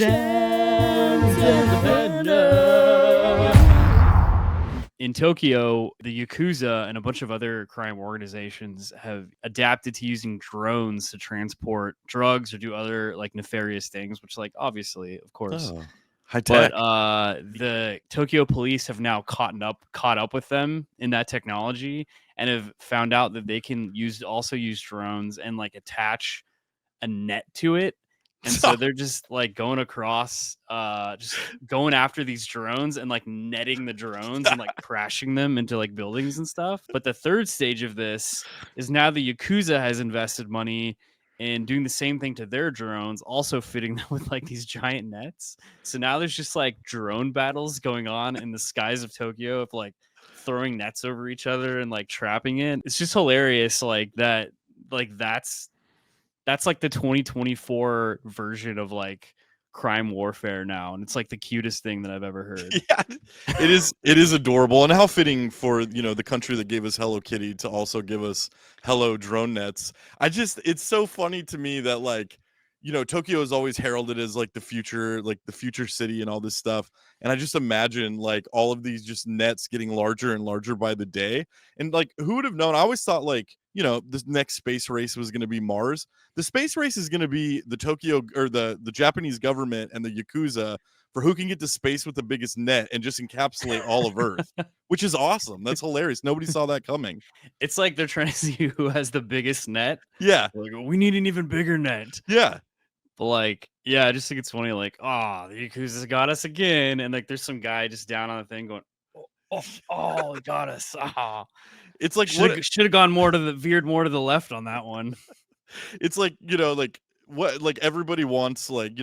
Gems in the Venom. In Tokyo, the Yakuza and a bunch of other crime organizations have adapted to using drones to transport drugs or do other like nefarious things, which like obviously, of course. Oh, high But tech. the Tokyo police have now caught up with them in that technology and have found out that they can also use drones and like attach a net to it. And so they're just like going across, just going after these drones and like netting the drones and like crashing them into like buildings and stuff. But the third stage of this is now the Yakuza has invested money in doing the same thing to their drones, also fitting them with like these giant nets. So now there's just like drone battles going on in the skies of Tokyo of like throwing nets over each other and like trapping it. It's just hilarious, like that. Like that's like the 2024 version of like crime warfare now, and it's like the cutest thing that I've ever heard. Yeah, it is adorable, and how fitting for the country that gave us Hello Kitty to also give us Hello Drone Nets. It's so funny to me that like Tokyo is always heralded as like the future city and all this stuff, and I just imagine like all of these just nets getting larger and larger by the day, and like who would have known? I always thought like the next space race was going to be Mars. The space race is going to be the Tokyo or the Japanese government and the Yakuza for who can get to space with the biggest net and just encapsulate all of Earth, which is awesome. That's hilarious. Nobody saw that coming. It's like they're trying to see who has the biggest net. Yeah. Like, we need an even bigger net. Yeah. But like, yeah, I just think it's funny. Like, oh, the Yakuza's got us again, and like, there's some guy just down on the thing going, "Oh, he got us." Ah, it's like should have gone veered more to the left on that one. It's like like what like everybody wants like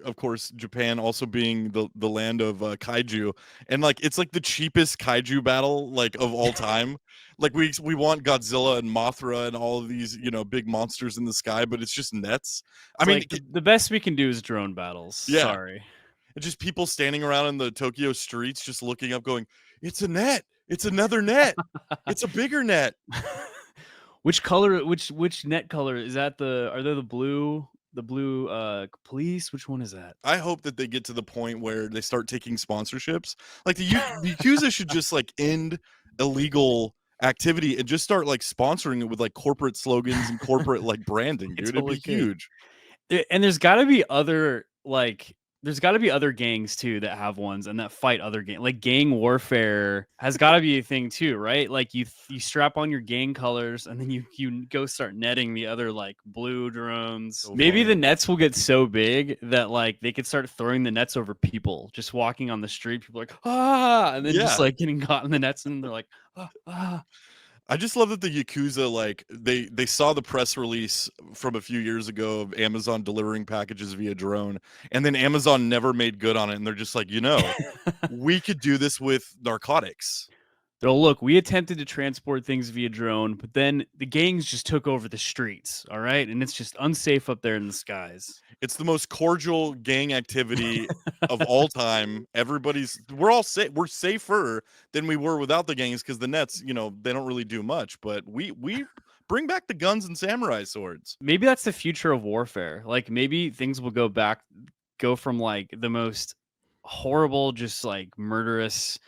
of course Japan also being the land of kaiju, and like it's like the cheapest kaiju battle like of all time. Like we want Godzilla and Mothra and all of these big monsters in the sky, but it's just nets. I mean, like the best we can do is drone battles. Yeah. Sorry, it's just people standing around in the Tokyo streets just looking up going, it's a net, it's another net, it's a bigger net. Which color? Which net color is that? Are they the blue police? Which one is that? I hope that they get to the point where they start taking sponsorships. Like the Yakuza should just like end illegal activity and just start like sponsoring it with like corporate slogans and corporate like branding, dude. It'd be huge. And there's got to be other gangs too that have ones and that fight other gangs. Like gang warfare has got to be a thing too, right? Like you strap on your gang colors and then you go start netting the other like blue drones. Maybe the nets will get so big that like they could start throwing the nets over people just walking on the street. People are like, and then just like getting caught in the nets and they're like, I just love that the Yakuza, like they saw the press release from a few years ago of Amazon delivering packages via drone, and then Amazon never made good on it, and they're just like, we could do this with narcotics. So look, we attempted to transport things via drone, but then the gangs just took over the streets, all right? And it's just unsafe up there in the skies. It's the most cordial gang activity of all time. We're all safe. We're safer than we were without the gangs because the nets, they don't really do much, but we bring back the guns and samurai swords. Maybe that's the future of warfare. Like maybe things will go from like the most horrible, just like murderous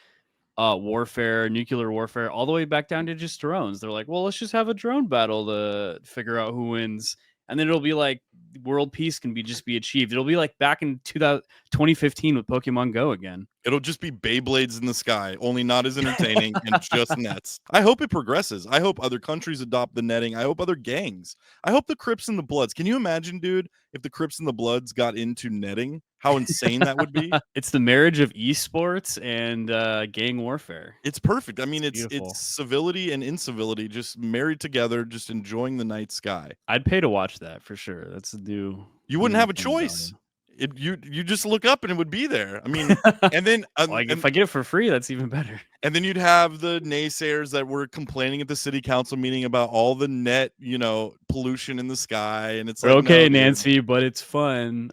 warfare, nuclear warfare, all the way back down to just drones. They're like, well, let's just have a drone battle to figure out who wins. And then it'll be like world peace can be achieved. It'll be like back in 2015 with Pokemon Go again. It'll just be Beyblades in the sky, only not as entertaining and just nets. I hope it progresses. I hope other countries adopt the netting. I hope other gangs. I hope the Crips and the Bloods. Can you imagine, dude, if the Crips and the Bloods got into netting? How insane that would be. It's the marriage of esports and gang warfare. It's perfect. I mean, it's civility and incivility just married together, just enjoying the night sky. I'd pay to watch that for sure. That's a new. You wouldn't have a choice. You just look up and it would be there. I mean, and then if I get it for free, that's even better. And then you'd have the naysayers that were complaining at the city council meeting about all the net, pollution in the sky. And it's like, okay, no, Nancy, but it's fun.